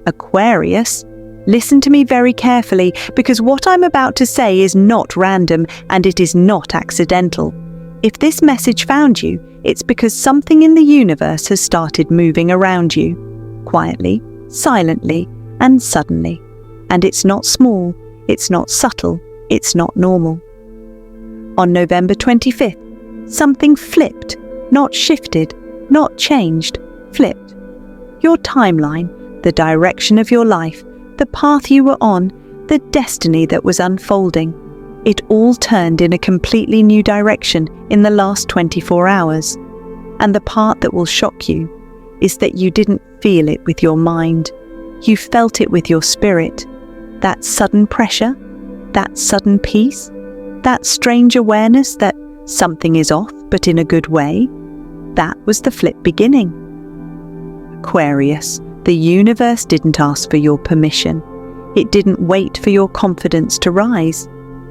Aquarius, listen to me very carefully, because what I'm about to say is not random and it is not accidental. If this message found you, it's because something in the universe has started moving around you, quietly, silently, and suddenly. And it's not small, it's not subtle, it's not normal. On November 25th, something flipped, not shifted, not changed, flipped. Your timeline, the direction of your life, the path you were on, the destiny that was unfolding, it all turned in a completely new direction in the last 24 hours. And the part that will shock you is that you didn't feel it with your mind. You felt it with your spirit. That sudden pressure, that sudden peace, that strange awareness that something is off, but in a good way, that was the flip beginning. Aquarius, the universe didn't ask for your permission. It didn't wait for your confidence to rise.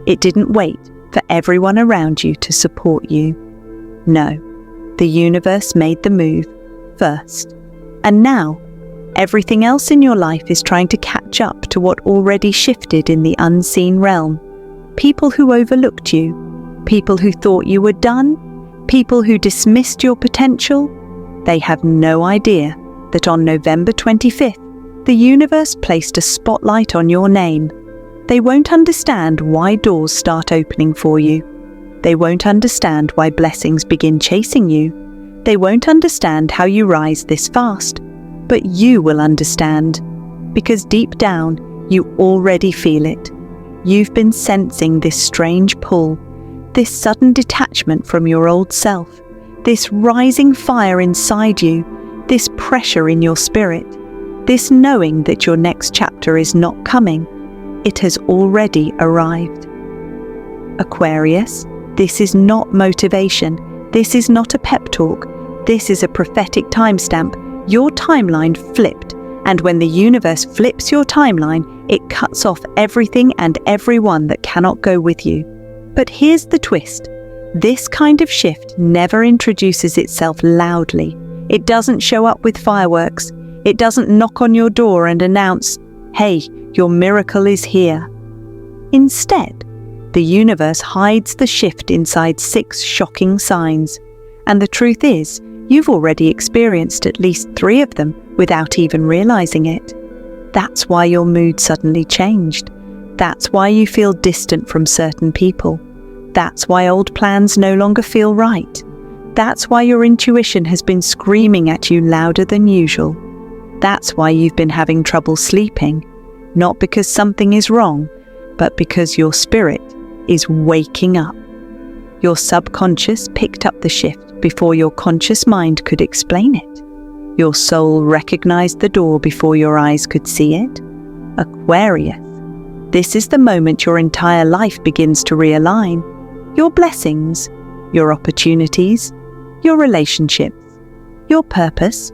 It didn't wait for everyone around you to support you. No, the universe made the move first. And now, everything else in your life is trying to catch up to what already shifted in the unseen realm. People who overlooked you, people who thought you were done, people who dismissed your potential, they have no idea that on November 25th, the universe placed a spotlight on your name. They won't understand why doors start opening for you. They won't understand why blessings begin chasing you. They won't understand how you rise this fast. But you will understand, because deep down, you already feel it. You've been sensing this strange pull, this sudden detachment from your old self, this rising fire inside you, this pressure in your spirit, this knowing that your next chapter is not coming. It has already arrived. Aquarius, this is not motivation. This is not a pep talk. This is a prophetic timestamp. Your timeline flipped, and when the universe flips your timeline, it cuts off everything and everyone that cannot go with you. But here's the twist. This kind of shift never introduces itself loudly. It doesn't show up with fireworks. It doesn't knock on your door and announce, "Hey, your miracle is here." Instead, the universe hides the shift inside 6 shocking signs. And the truth is, you've already experienced at least 3 of them without even realizing it. That's why your mood suddenly changed. That's why you feel distant from certain people. That's why old plans no longer feel right. That's why your intuition has been screaming at you louder than usual. That's why you've been having trouble sleeping. Not because something is wrong, but because your spirit is waking up. Your subconscious picked up the shift before your conscious mind could explain it. Your soul recognized the door before your eyes could see it. Aquarius, this is the moment your entire life begins to realign. Your blessings, your opportunities, your relationships, your purpose,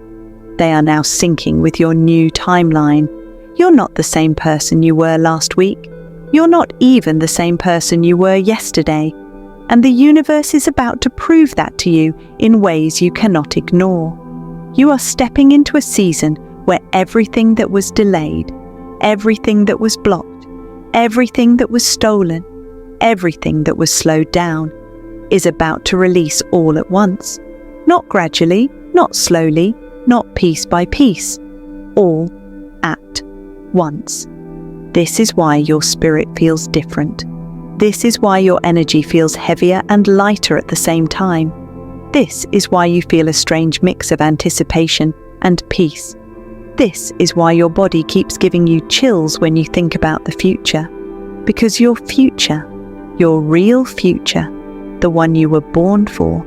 they are now syncing with your new timeline. You're not the same person you were last week. You're not even the same person you were yesterday. And the universe is about to prove that to you in ways you cannot ignore. You are stepping into a season where everything that was delayed, everything that was blocked, everything that was stolen, everything that was slowed down, is about to release all at once. Not gradually, not slowly, not piece by piece, all at once. This is why your spirit feels different. This is why your energy feels heavier and lighter at the same time. This is why you feel a strange mix of anticipation and peace. This is why your body keeps giving you chills when you think about the future. Because your future, your real future, the one you were born for,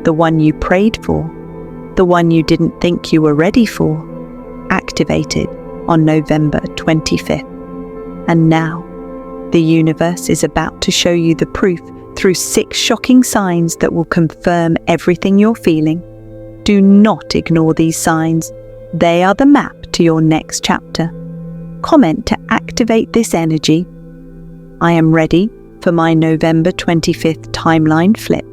the one you prayed for, the one you didn't think you were ready for, activated on November 25th. And now, the universe is about to show you the proof through 6 shocking signs that will confirm everything you're feeling. Do not ignore these signs. They are the map to your next chapter. Comment to activate this energy. I am ready for my November 25th timeline flip.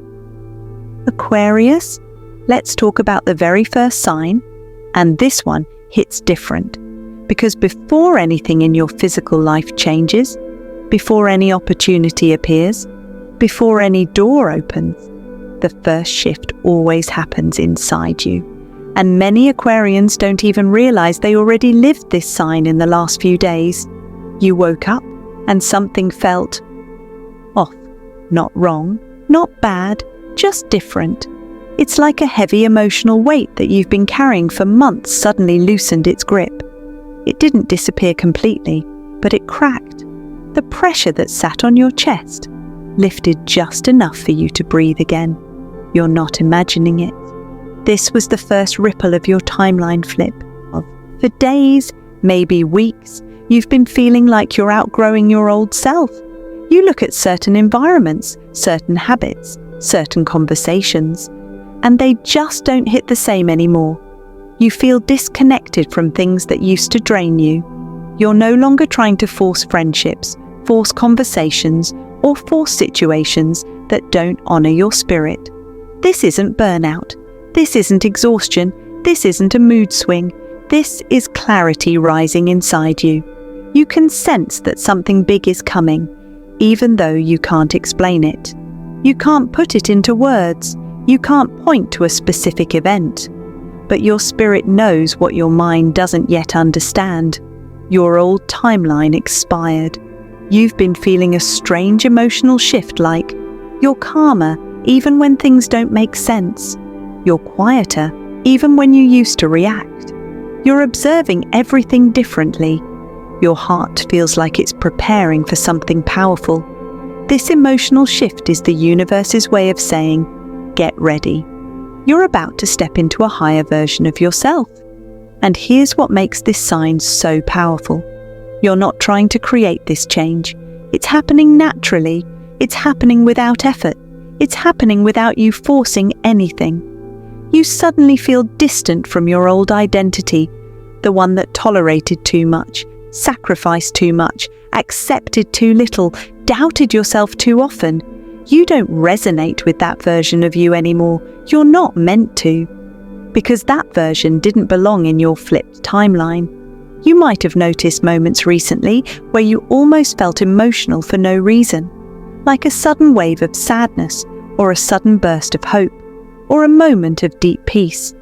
Aquarius, let's talk about the very first sign, and this one hits different Because before anything in your physical life changes, before any opportunity appears, before any door opens, the first shift always happens inside you. And many Aquarians don't even realize they already lived this sign in the last few days. You woke up and something felt off. Not wrong, not bad, just different. It's like a heavy emotional weight that you've been carrying for months suddenly loosened its grip. It didn't disappear completely, but it cracked. The pressure that sat on your chest lifted just enough for you to breathe again. You're not imagining it. This was the first ripple of your timeline flip. For days, maybe weeks, you've been feeling like you're outgrowing your old self. You look at certain environments, certain habits, certain conversations, and they just don't hit the same anymore. You feel disconnected from things that used to drain you. You're no longer trying to force friendships, force conversations, or force situations that don't honor your spirit. This isn't burnout. This isn't exhaustion. This isn't a mood swing. This is clarity rising inside you. You can sense that something big is coming, even though you can't explain it. You can't put it into words. You can't point to a specific event. But your spirit knows what your mind doesn't yet understand. Your old timeline expired. You've been feeling a strange emotional shift, like you're calmer even when things don't make sense. You're quieter even when you used to react. You're observing everything differently. Your heart feels like it's preparing for something powerful. This emotional shift is the universe's way of saying, get ready. You're about to step into a higher version of yourself. And here's what makes this sign so powerful. You're not trying to create this change. It's happening naturally. It's happening without effort. It's happening without you forcing anything. You suddenly feel distant from your old identity, the one that tolerated too much, sacrificed too much, accepted too little, doubted yourself too often. You don't resonate with that version of you anymore. You're not meant to. Because that version didn't belong in your flipped timeline. You might have noticed moments recently where you almost felt emotional for no reason, like a sudden wave of sadness, or a sudden burst of hope, or a moment of deep peace.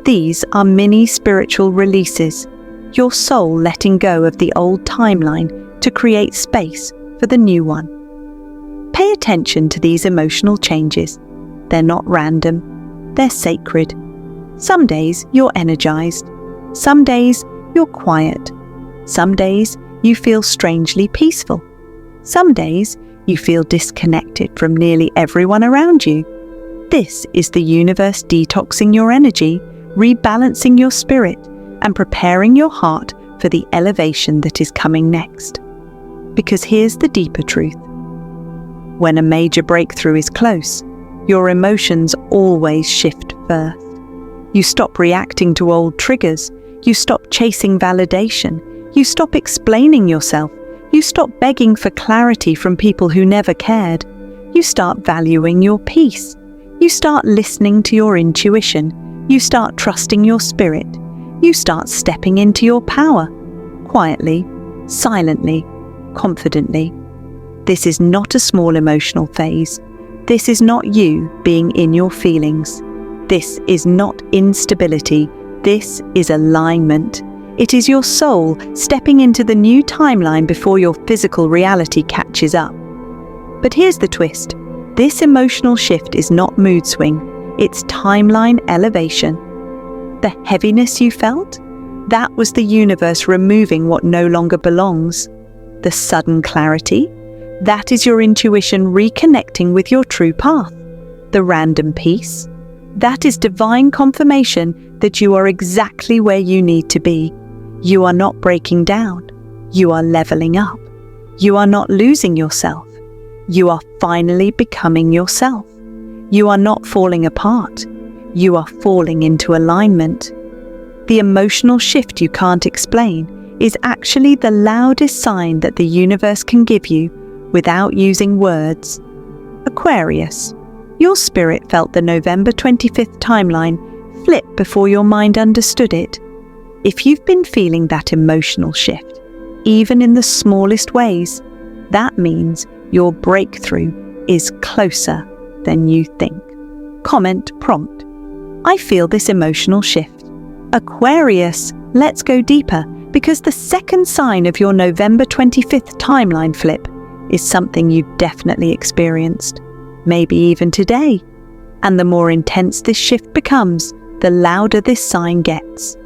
These are mini spiritual releases, your soul letting go of the old timeline to create space for the new one. Pay attention to these emotional changes. They're not random, they're sacred. Some days you're energized, some days you're quiet, some days you feel strangely peaceful, some days you feel disconnected from nearly everyone around you. This is the universe detoxing your energy, rebalancing your spirit, and preparing your heart for the elevation that is coming next. Because here's the deeper truth. When a major breakthrough is close, your emotions always shift first. You stop reacting to old triggers. You stop chasing validation. You stop explaining yourself. You stop begging for clarity from people who never cared. You start valuing your peace. You start listening to your intuition. You start trusting your spirit. You start stepping into your power, quietly, silently, confidently. This is not a small emotional phase. This is not you being in your feelings. This is not instability. This is alignment. It is your soul stepping into the new timeline before your physical reality catches up. But here's the twist. This emotional shift is not mood swing. It's timeline elevation. The heaviness you felt? That was the universe removing what no longer belongs. The sudden clarity? That is your intuition reconnecting with your true path. The random peace? That is divine confirmation that you are exactly where you need to be. You are not breaking down. You are leveling up. You are not losing yourself. You are finally becoming yourself. You are not falling apart. You are falling into alignment. The emotional shift you can't explain is actually the loudest sign that the universe can give you without using words. Aquarius, your spirit felt the November 25th timeline flip before your mind understood it. If you've been feeling that emotional shift, even in the smallest ways, that means your breakthrough is closer than you think. Comment prompt: I feel this emotional shift. Aquarius, let's go deeper, because the second sign of your November 25th timeline flip is something you've definitely experienced, maybe even today. And the more intense this shift becomes, the louder this sign gets.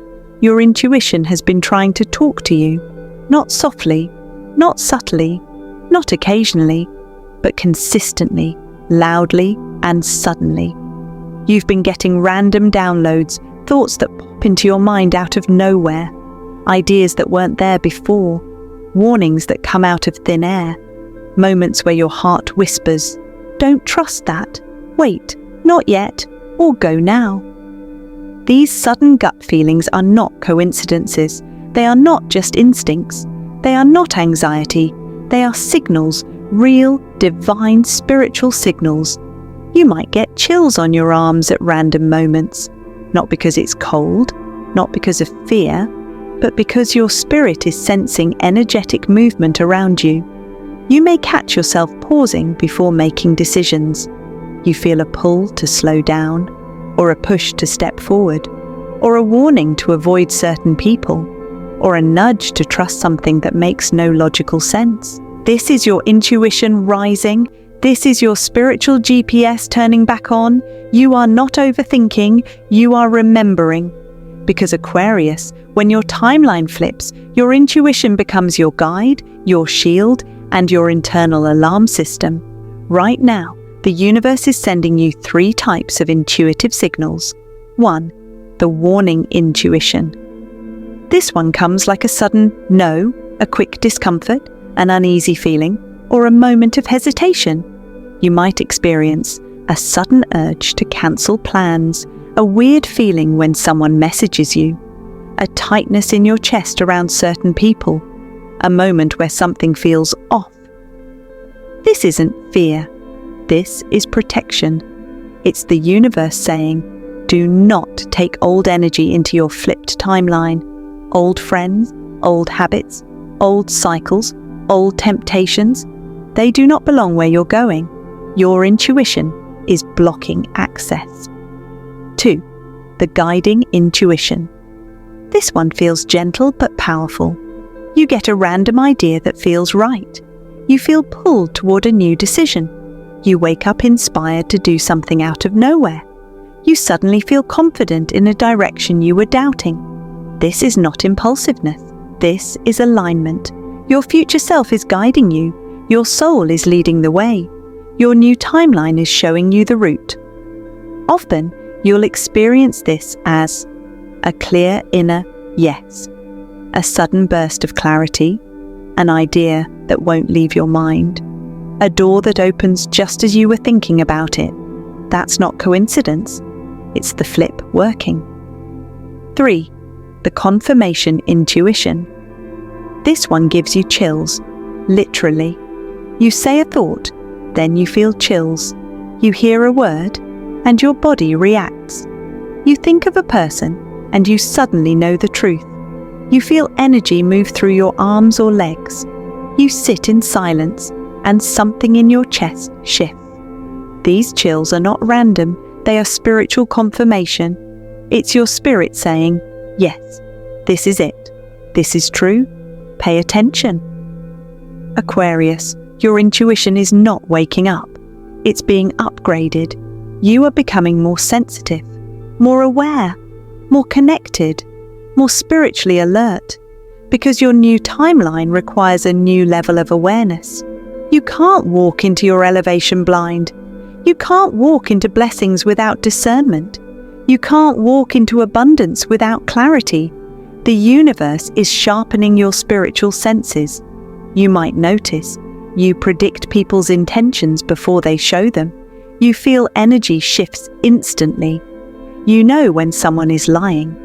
Your intuition has been trying to talk to you, not softly, not subtly, not occasionally, but consistently, loudly, and suddenly. You've been getting random downloads, thoughts that pop into your mind out of nowhere, ideas that weren't there before, warnings that come out of thin air, moments where your heart whispers, "Don't trust that, wait, not yet, or go now." These sudden gut feelings are not coincidences. They are not just instincts. They are not anxiety. They are signals, real, divine, spiritual signals. You might get chills on your arms at random moments, not because it's cold, not because of fear, but because your spirit is sensing energetic movement around you. You may catch yourself pausing before making decisions. You feel a pull to slow down, or a push to step forward, or a warning to avoid certain people, or a nudge to trust something that makes no logical sense. This is your intuition rising. This is your spiritual GPS turning back on. You are not overthinking, you are remembering. Because Aquarius, when your timeline flips, your intuition becomes your guide, your shield, and your internal alarm system. Right now, the universe is sending you 3 types of intuitive signals. 1. The warning intuition. This one comes like a sudden no, a quick discomfort, an uneasy feeling, or a moment of hesitation. You might experience a sudden urge to cancel plans, a weird feeling when someone messages you, a tightness in your chest around certain people, a moment where something feels off. This isn't fear. This is protection. It's the universe saying, do not take old energy into your flipped timeline. Old friends, old habits, old cycles, old temptations, they do not belong where you're going. Your intuition is blocking access. 2. The guiding intuition. This one feels gentle but powerful. You get a random idea that feels right. You feel pulled toward a new decision. You wake up inspired to do something out of nowhere. You suddenly feel confident in a direction you were doubting. This is not impulsiveness. This is alignment. Your future self is guiding you. Your soul is leading the way. Your new timeline is showing you the route. Often, you'll experience this as a clear inner yes, a sudden burst of clarity, an idea that won't leave your mind, a door that opens just as you were thinking about it. That's not coincidence. It's the flip working. 3. The confirmation intuition. This one gives you chills, literally. You say a thought, then you feel chills. You hear a word, and your body reacts. You think of a person, and you suddenly know the truth. You feel energy move through your arms or legs. You sit in silence, and something in your chest shifts. These chills are not random, they are spiritual confirmation. It's your spirit saying, yes, this is it. This is true. Pay attention. Aquarius, your intuition is not waking up. It's being upgraded. You are becoming more sensitive, more aware, more connected, more spiritually alert, because your new timeline requires a new level of awareness. You can't walk into your elevation blind. You can't walk into blessings without discernment. You can't walk into abundance without clarity. The universe is sharpening your spiritual senses. You might notice, you predict people's intentions before they show them. You feel energy shifts instantly. You know when someone is lying.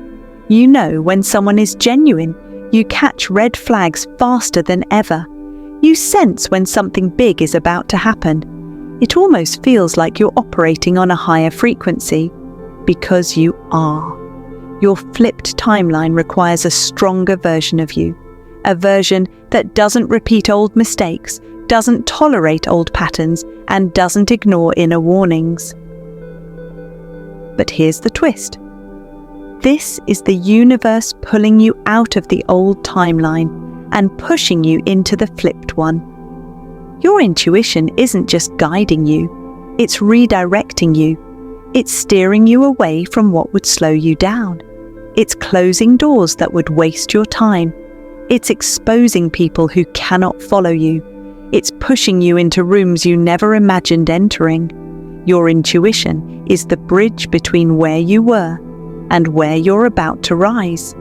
You know when someone is genuine. You catch red flags faster than ever. You sense when something big is about to happen. It almost feels like you're operating on a higher frequency, because you are. Your flipped timeline requires a stronger version of you, a version that doesn't repeat old mistakes, doesn't tolerate old patterns, and doesn't ignore inner warnings. But here's the twist. This is the universe pulling you out of the old timeline and pushing you into the flipped one. Your intuition isn't just guiding you, it's redirecting you. It's steering you away from what would slow you down. It's closing doors that would waste your time. It's exposing people who cannot follow you. It's pushing you into rooms you never imagined entering. Your intuition is the bridge between where you were and where you're about to rise.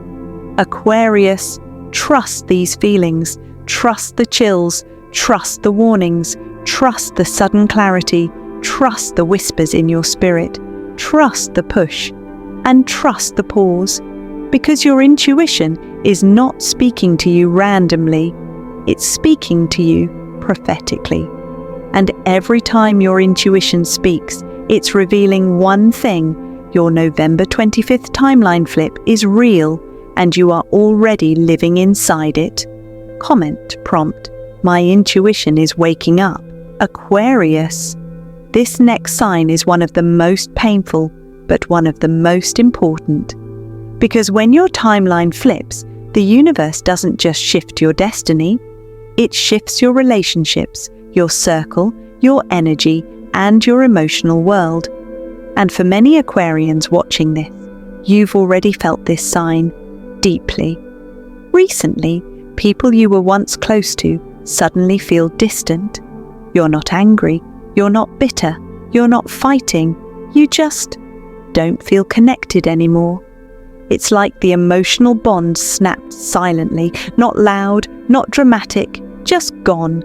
Aquarius, trust these feelings, trust the chills, trust the warnings, trust the sudden clarity, trust the whispers in your spirit, trust the push, and trust the pause, because your intuition is not speaking to you randomly, it's speaking to you prophetically. And every time your intuition speaks, it's revealing one thing: your November 25th timeline flip is real, and you are already living inside it. Comment prompt: my intuition is waking up. Aquarius. This next sign is one of the most painful, but one of the most important. Because when your timeline flips, the universe doesn't just shift your destiny, it shifts your relationships, your circle, your energy, and your emotional world. And for many Aquarians watching this, you've already felt this sign deeply. Recently, people you were once close to suddenly feel distant. You're not angry, you're not bitter, you're not fighting, you just don't feel connected anymore. It's like the emotional bond snapped silently, not loud, not dramatic, just gone.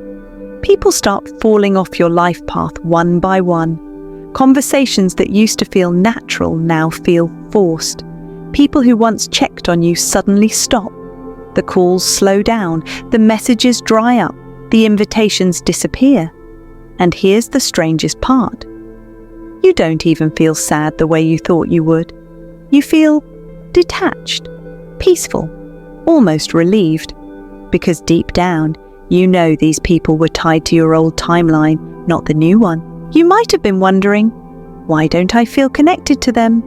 People start falling off your life path one by one. Conversations that used to feel natural now feel forced. People who once checked on you suddenly stop. The calls slow down, the messages dry up, the invitations disappear. And here's the strangest part. You don't even feel sad the way you thought you would. You feel detached, peaceful, almost relieved, because deep down, you know these people were tied to your old timeline, not the new one. You might have been wondering, why don't I feel connected to them?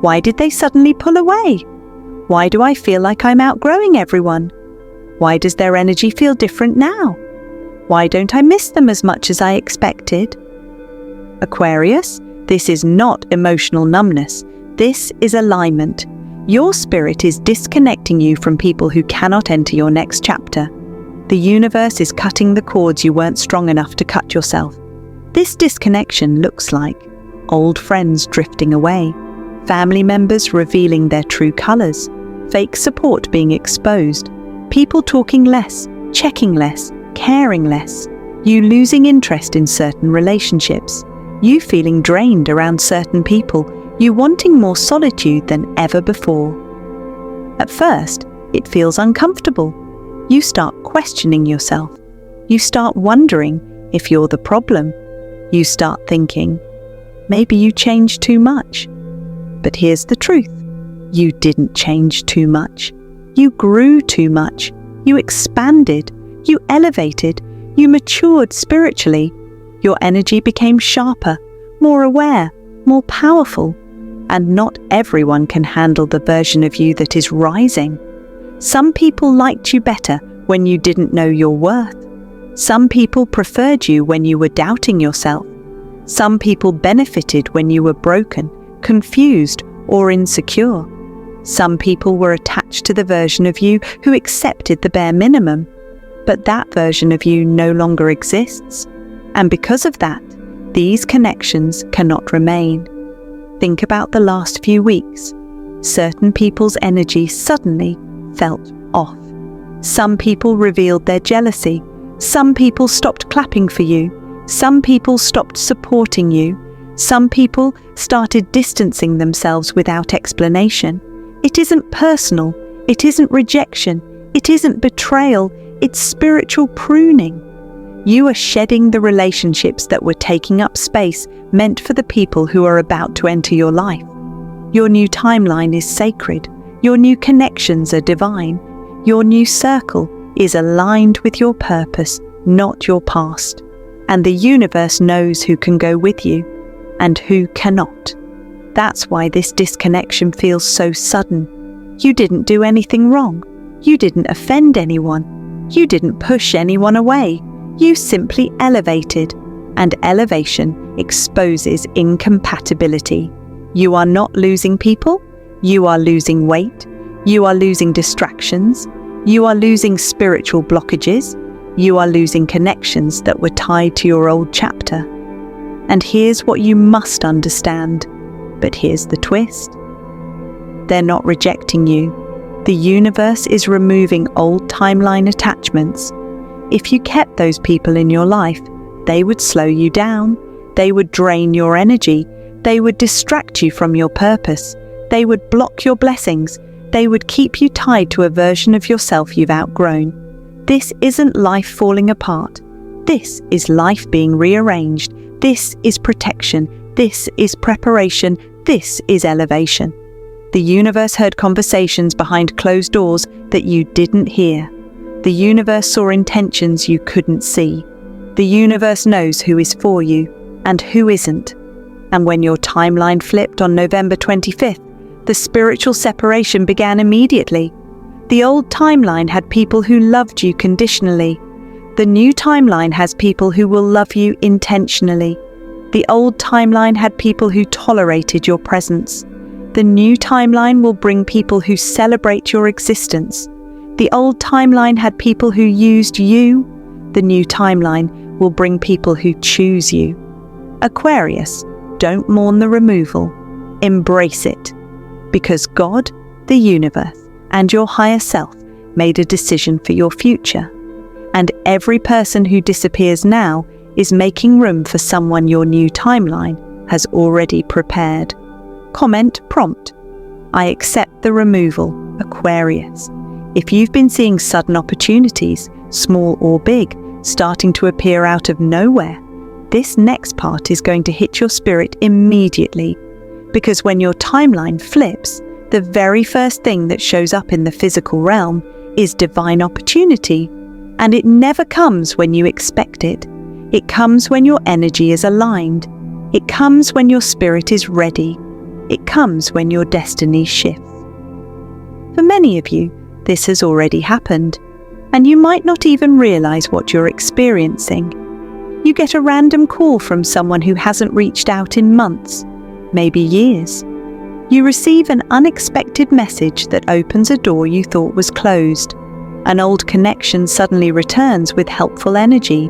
Why did they suddenly pull away? Why do I feel like I'm outgrowing everyone? Why does their energy feel different now? Why don't I miss them as much as I expected? Aquarius, this is not emotional numbness. This is alignment. Your spirit is disconnecting you from people who cannot enter your next chapter. The universe is cutting the cords you weren't strong enough to cut yourself. This disconnection looks like old friends drifting away, family members revealing their true colors, fake support being exposed, people talking less, checking less, caring less, you losing interest in certain relationships, you feeling drained around certain people, you wanting more solitude than ever before. At first, it feels uncomfortable. You start questioning yourself. You start wondering if you're the problem. You start thinking, maybe you changed too much. But here's the truth. You didn't change too much. You grew too much. You expanded. You elevated. You matured spiritually. Your energy became sharper, more aware, more powerful. And not everyone can handle the version of you that is rising. Some people liked you better when you didn't know your worth. Some people preferred you when you were doubting yourself. Some people benefited when you were broken, confused, or insecure. Some people were attached to the version of you who accepted the bare minimum. But that version of you no longer exists. And because of that, these connections cannot remain. Think about the last few weeks. Certain people's energy suddenly felt off. Some people revealed their jealousy. Some people stopped clapping for you. Some people stopped supporting you. Some people started distancing themselves without explanation. It isn't personal. It isn't rejection. It isn't betrayal. It's spiritual pruning. You are shedding the relationships that were taking up space meant for the people who are about to enter your life. Your new timeline is sacred. Your new connections are divine. Your new circle is aligned with your purpose, not your past. And the universe knows who can go with you and who cannot. That's why this disconnection feels so sudden. You didn't do anything wrong. You didn't offend anyone. You didn't push anyone away. You simply elevated, and elevation exposes incompatibility. You are not losing people. You are losing weight. You are losing distractions. You are losing spiritual blockages. You are losing connections that were tied to your old chapter. And here's what you must understand. But here's the twist. They're not rejecting you. The universe is removing old timeline attachments. If you kept those people in your life, they would slow you down. They would drain your energy. They would distract you from your purpose. They would block your blessings. They would keep you tied to a version of yourself you've outgrown. This isn't life falling apart. This is life being rearranged. This is protection. This is preparation. This is elevation. The universe heard conversations behind closed doors that you didn't hear. The universe saw intentions you couldn't see. The universe knows who is for you and who isn't. And when your timeline flipped on November 25th, the spiritual separation began immediately. The old timeline had people who loved you conditionally. The new timeline has people who will love you intentionally. The old timeline had people who tolerated your presence. The new timeline will bring people who celebrate your existence. The old timeline had people who used you. The new timeline will bring people who choose you. Aquarius, don't mourn the removal. Embrace it. Because God, the universe, and your higher self made a decision for your future. And every person who disappears now is making room for someone your new timeline has already prepared. Comment prompt: I accept the removal, Aquarius. If you've been seeing sudden opportunities, small or big, starting to appear out of nowhere, this next part is going to hit your spirit immediately. Because when your timeline flips, the very first thing that shows up in the physical realm is divine opportunity. And it never comes when you expect it. It comes when your energy is aligned. It comes when your spirit is ready. It comes when your destiny shifts. For many of you, this has already happened, and you might not even realize what you're experiencing. You get a random call from someone who hasn't reached out in months, maybe years. You receive an unexpected message that opens a door you thought was closed. An old connection suddenly returns with helpful energy.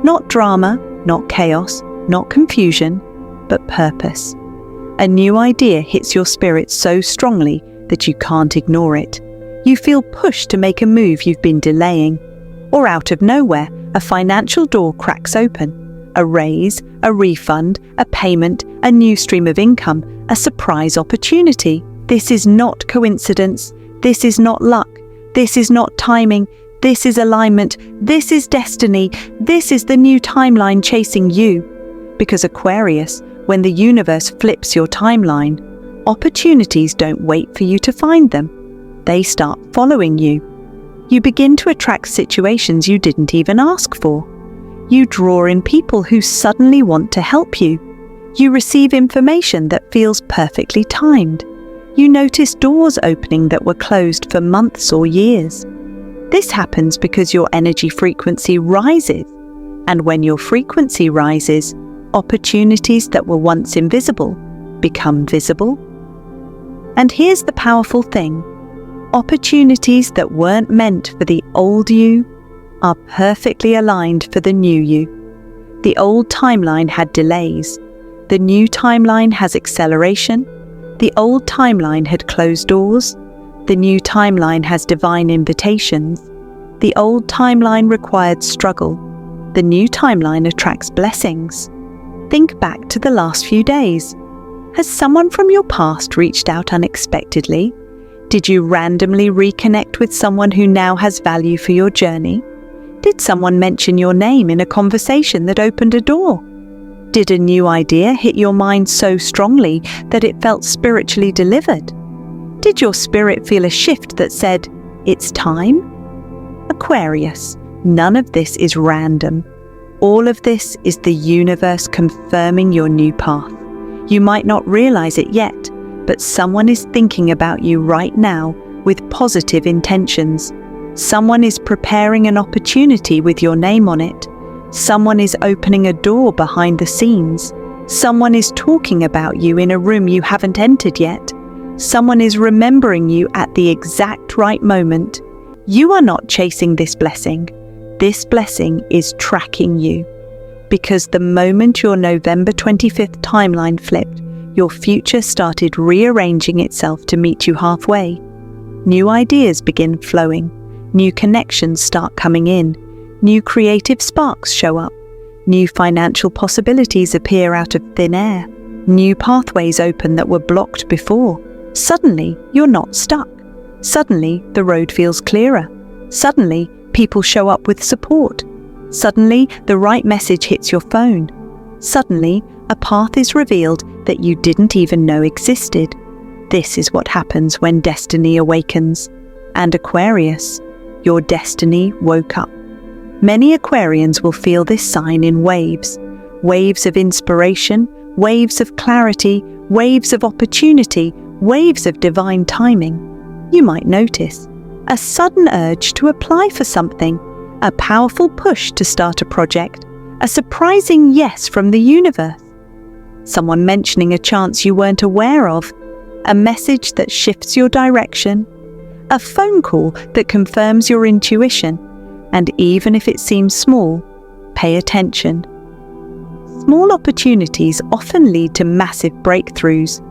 Not drama, not chaos, not confusion, but purpose. A new idea hits your spirit so strongly that you can't ignore it. You feel pushed to make a move you've been delaying. Or out of nowhere, a financial door cracks open. A raise, a refund, a payment, a new stream of income, a surprise opportunity. This is not coincidence. This is not luck. This is not timing. This is alignment. This is destiny. This is the new timeline chasing you. Because Aquarius, when the universe flips your timeline, opportunities don't wait for you to find them. They start following you. You begin to attract situations you didn't even ask for. You draw in people who suddenly want to help you. You receive information that feels perfectly timed. You notice doors opening that were closed for months or years. This happens because your energy frequency rises. And when your frequency rises, opportunities that were once invisible become visible. And here's the powerful thing. Opportunities that weren't meant for the old you are perfectly aligned for the new you. The old timeline had delays. The new timeline has acceleration. The old timeline had closed doors. The new timeline has divine invitations. The old timeline required struggle. The new timeline attracts blessings. Think back to the last few days. Has someone from your past reached out unexpectedly? Did you randomly reconnect with someone who now has value for your journey? Did someone mention your name in a conversation that opened a door? Did a new idea hit your mind so strongly that it felt spiritually delivered? Did your spirit feel a shift that said, "It's time"? Aquarius, none of this is random. All of this is the universe confirming your new path. You might not realize it yet, but someone is thinking about you right now with positive intentions. Someone is preparing an opportunity with your name on it. Someone is opening a door behind the scenes. Someone is talking about you in a room you haven't entered yet. Someone is remembering you at the exact right moment. You are not chasing this blessing. This blessing is tracking you. Because the moment your November 25th timeline flipped, your future started rearranging itself to meet you halfway. New ideas begin flowing. New connections start coming in. New creative sparks show up. New financial possibilities appear out of thin air. New pathways open that were blocked before. Suddenly, you're not stuck. Suddenly, the road feels clearer. Suddenly, people show up with support. Suddenly, the right message hits your phone. Suddenly, a path is revealed that you didn't even know existed. This is what happens when destiny awakens. And Aquarius, your destiny woke up. Many Aquarians will feel this sign in waves. Waves of inspiration, waves of clarity, waves of opportunity, waves of divine timing. You might notice a sudden urge to apply for something, a powerful push to start a project, a surprising yes from the universe, someone mentioning a chance you weren't aware of, a message that shifts your direction, a phone call that confirms your intuition, and even if it seems small, pay attention. Small opportunities often lead to massive breakthroughs,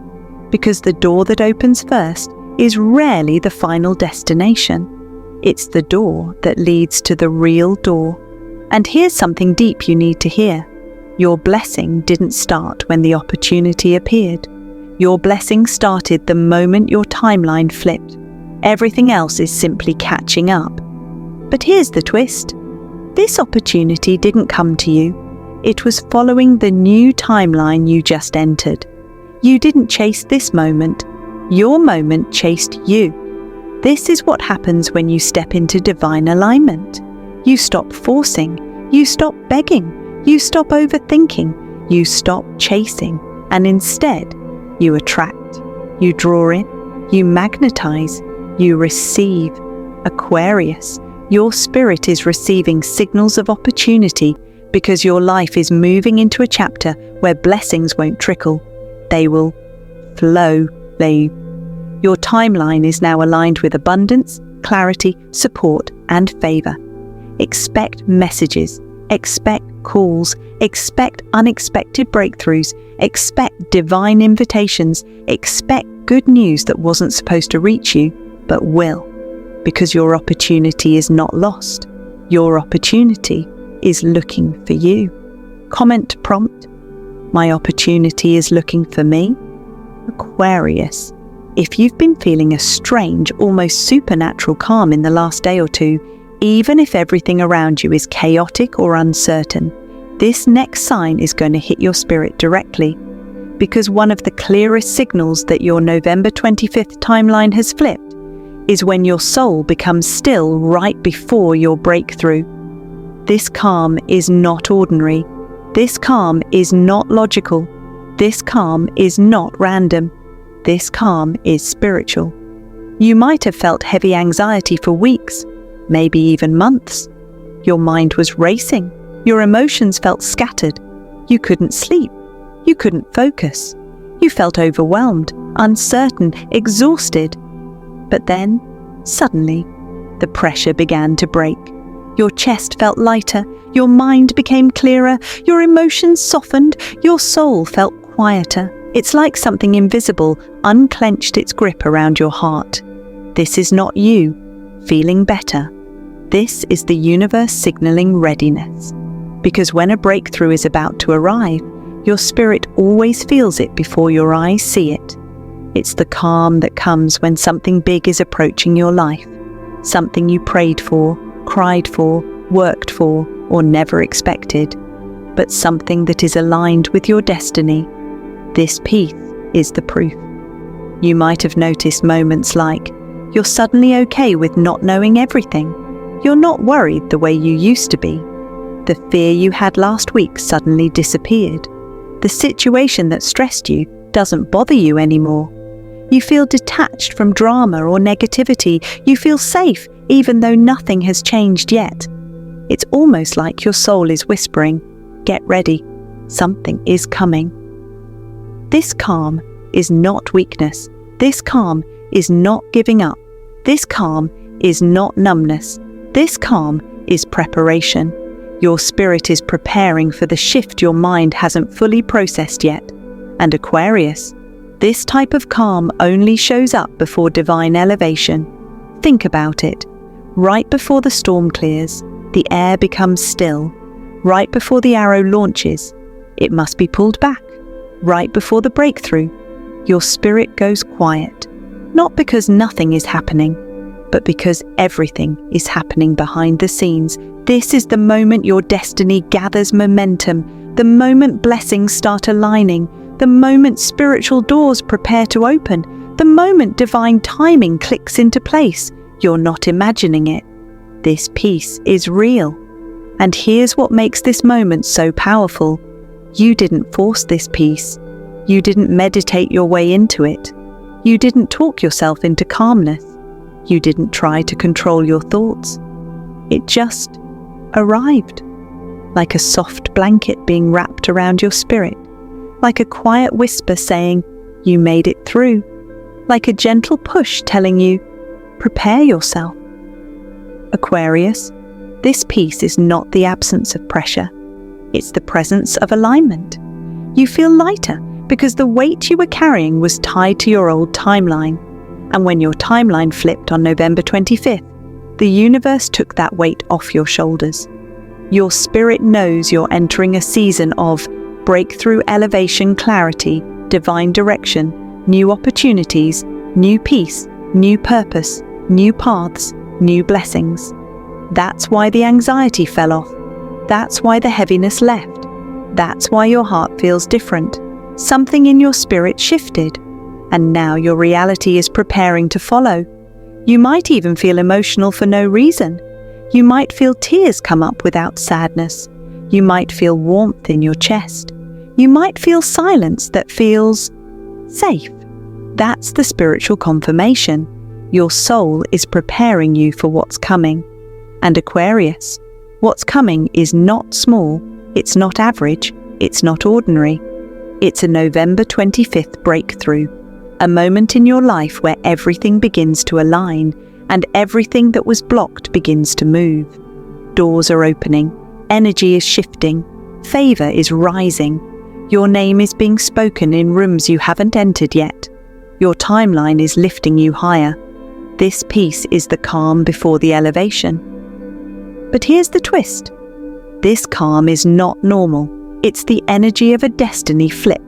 because the door that opens first is rarely the final destination. It's the door that leads to the real door. And here's something deep you need to hear. Your blessing didn't start when the opportunity appeared. Your blessing started the moment your timeline flipped. Everything else is simply catching up. But here's the twist. This opportunity didn't come to you. It was following the new timeline you just entered. You didn't chase this moment. Your moment chased you. This is what happens when you step into divine alignment. You stop forcing. You stop begging. You stop overthinking. You stop chasing. And instead, you attract. You draw in. You magnetize. You receive. Aquarius, your spirit is receiving signals of opportunity because your life is moving into a chapter where blessings won't trickle. They will flow. Your timeline is now aligned with abundance, clarity, support, and favor. Expect messages. Expect calls. Expect unexpected breakthroughs. Expect divine invitations. Expect good news that wasn't supposed to reach you, but will. Because your opportunity is not lost. Your opportunity is looking for you. Comment prompt: my opportunity is looking for me. Aquarius, if you've been feeling a strange, almost supernatural calm in the last day or two, even if everything around you is chaotic or uncertain, this next sign is going to hit your spirit directly. Because one of the clearest signals that your November 25th timeline has flipped is when your soul becomes still right before your breakthrough. This calm is not ordinary. This calm is not logical. This calm is not random. This calm is spiritual. You might have felt heavy anxiety for weeks, maybe even months. Your mind was racing. Your emotions felt scattered. You couldn't sleep. You couldn't focus. You felt overwhelmed, uncertain, exhausted. But then, suddenly, the pressure began to break. Your chest felt lighter, your mind became clearer, your emotions softened, your soul felt quieter. It's like something invisible unclenched its grip around your heart. This is not you feeling better. This is the universe signaling readiness. Because when a breakthrough is about to arrive, your spirit always feels it before your eyes see it. It's the calm that comes when something big is approaching your life, something you prayed for, cried for, worked for, or never expected. but something that is aligned with your destiny. This peace is the proof. You might have noticed moments like, you're suddenly okay with not knowing everything. You're not worried the way you used to be. The fear you had last week suddenly disappeared. The situation that stressed you doesn't bother you anymore. You feel detached from drama or negativity. You feel safe even though nothing has changed yet. It's almost like your soul is whispering, get ready, something is coming. This calm is not weakness. This calm is not giving up. This calm is not numbness. This calm is preparation. Your spirit is preparing for the shift your mind hasn't fully processed yet. And Aquarius, this type of calm only shows up before divine elevation. Think about it. Right before the storm clears, the air becomes still. Right before the arrow launches, it must be pulled back. Right before the breakthrough, your spirit goes quiet. Not because nothing is happening, but because everything is happening behind the scenes. This is the moment your destiny gathers momentum, the moment blessings start aligning, the moment spiritual doors prepare to open, the moment divine timing clicks into place. You're not imagining it. This peace is real. And here's what makes this moment so powerful. You didn't force this peace. You didn't meditate your way into it. You didn't talk yourself into calmness. You didn't try to control your thoughts. It just arrived, like a soft blanket being wrapped around your spirit, like a quiet whisper saying, you made it through, like a gentle push telling you, prepare yourself. Aquarius, this peace is not the absence of pressure. It's the presence of alignment. You feel lighter because the weight you were carrying was tied to your old timeline. And when your timeline flipped on November 25th, the universe took that weight off your shoulders. Your spirit knows you're entering a season of breakthrough, elevation, clarity, divine direction, new opportunities, new peace, new purpose, new paths, new blessings. That's why the anxiety fell off. That's why the heaviness left. That's why your heart feels different. Something in your spirit shifted, and now your reality is preparing to follow. You might even feel emotional for no reason. You might feel tears come up without sadness. You might feel warmth in your chest. You might feel silence that feels safe. That's the spiritual confirmation. Your soul is preparing you for what's coming. And Aquarius, what's coming is not small, it's not average, it's not ordinary. It's a November 25th breakthrough, a moment in your life where everything begins to align and everything that was blocked begins to move. Doors are opening, energy is shifting, favor is rising. Your name is being spoken in rooms you haven't entered yet. Your timeline is lifting you higher. This peace is the calm before the elevation. But here's the twist. This calm is not normal. It's the energy of a destiny flip.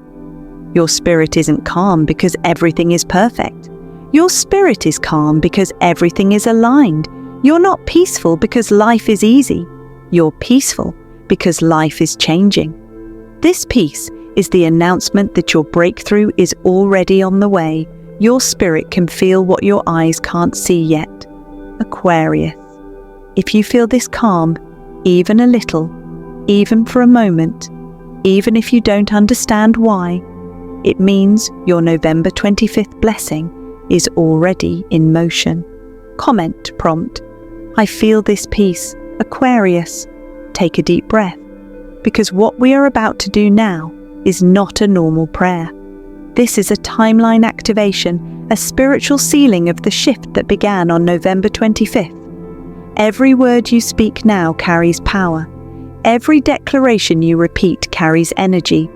Your spirit isn't calm because everything is perfect. Your spirit is calm because everything is aligned. You're not peaceful because life is easy. You're peaceful because life is changing. This peace is the announcement that your breakthrough is already on the way. Your spirit can feel what your eyes can't see yet. Aquarius, if you feel this calm, even a little, even for a moment, even if you don't understand why, it means your November 25th blessing is already in motion. Comment prompt, I feel this peace. Aquarius, take a deep breath, because what we are about to do now is not a normal prayer. This is a timeline activation, a spiritual sealing of the shift that began on November 25th. Every word you speak now carries power. Every declaration you repeat carries energy.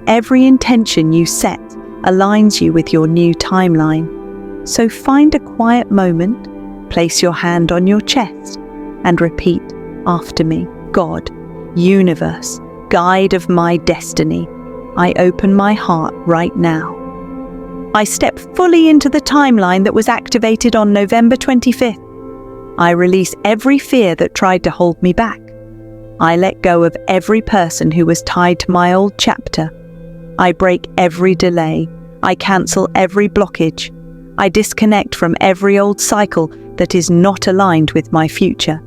Every intention you set aligns you with your new timeline. So find a quiet moment, place your hand on your chest, and repeat after me. God, universe, guide of my destiny, I open my heart right now. I step fully into the timeline that was activated on November 25th. I release every fear that tried to hold me back. I let go of every person who was tied to my old chapter. I break every delay. I cancel every blockage. I disconnect from every old cycle that is not aligned with my future.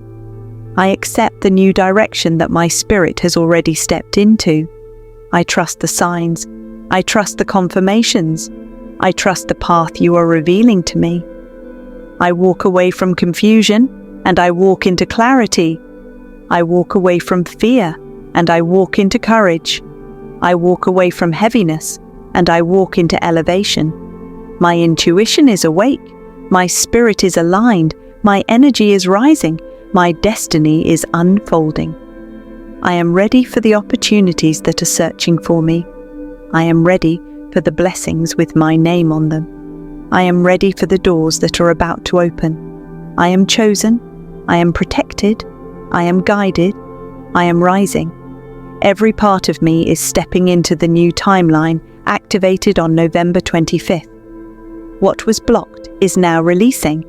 I accept the new direction that my spirit has already stepped into. I trust the signs. I trust the confirmations. I trust the path you are revealing to me. I walk away from confusion and I walk into clarity. I walk away from fear and I walk into courage. I walk away from heaviness and I walk into elevation. My intuition is awake. My spirit is aligned. My energy is rising. My destiny is unfolding. I am ready for the opportunities that are searching for me. I am ready for the blessings with my name on them. I am ready for the doors that are about to open. I am chosen. I am protected. I am guided. I am rising. Every part of me is stepping into the new timeline activated on November 25th. What was blocked is now releasing.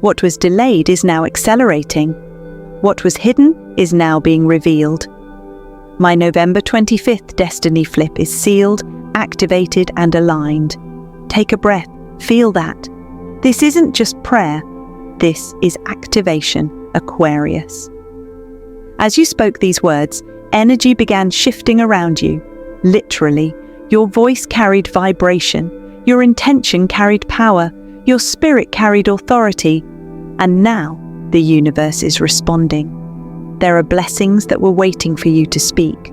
What was delayed is now accelerating. What was hidden is now being revealed. My November 25th destiny flip is sealed, activated, and aligned. Take a breath. Feel that. This isn't just prayer. This is activation, Aquarius. As you spoke these words, energy began shifting around you. Literally, your voice carried vibration, your intention carried power, your spirit carried authority, and now the universe is responding. There are blessings that were waiting for you to speak.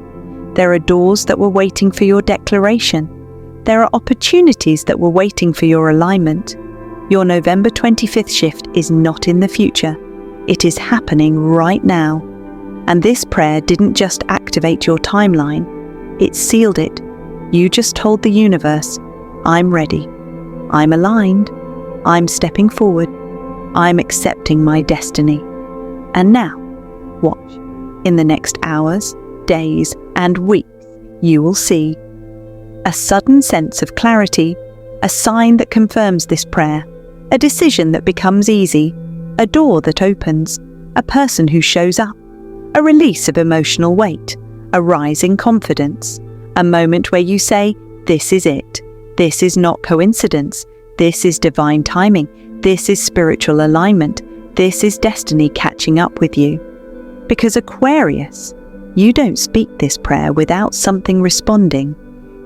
There are doors that were waiting for your declaration. There are opportunities that were waiting for your alignment. Your November 25th shift is not in the future. It is happening right now. And this prayer didn't just activate your timeline, it sealed it. You just told the universe, I'm ready. I'm aligned. I'm stepping forward. I'm accepting my destiny. And now, watch. In the next hours, days, and weeks, you will see a sudden sense of clarity, a sign that confirms this prayer, a decision that becomes easy, a door that opens, a person who shows up, a release of emotional weight, a rise in confidence, a moment where you say, this is it. This is not coincidence. This is divine timing. This is spiritual alignment. This is destiny catching up with you. Because Aquarius, you don't speak this prayer without something responding.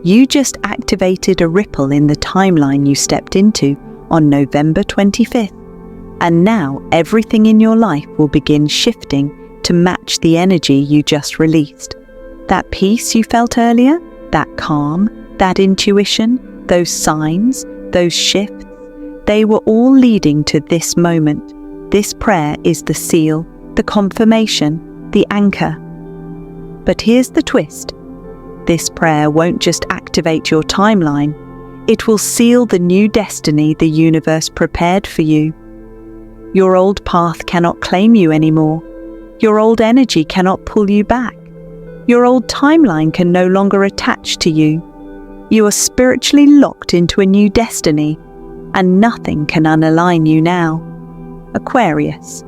You just activated a ripple in the timeline you stepped into on November 25th. And now everything in your life will begin shifting to match the energy you just released. That peace you felt earlier, that calm, that intuition, those signs, those shifts, they were all leading to this moment. This prayer is the seal, the confirmation, the anchor. But here's the twist. This prayer won't just activate your timeline. It will seal the new destiny the universe prepared for you. Your old path cannot claim you anymore. Your old energy cannot pull you back. Your old timeline can no longer attach to you. You are spiritually locked into a new destiny, and nothing can unalign you now. Aquarius,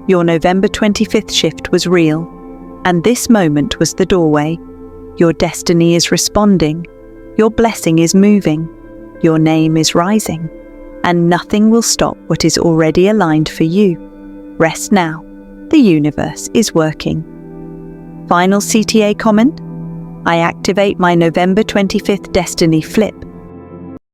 your November 25th shift was real, and this moment was the doorway. Your destiny is responding. Your blessing is moving. Your name is rising, and nothing will stop what is already aligned for you. Rest now. The universe is working. Final CTA comment? I activate my November 25th destiny flip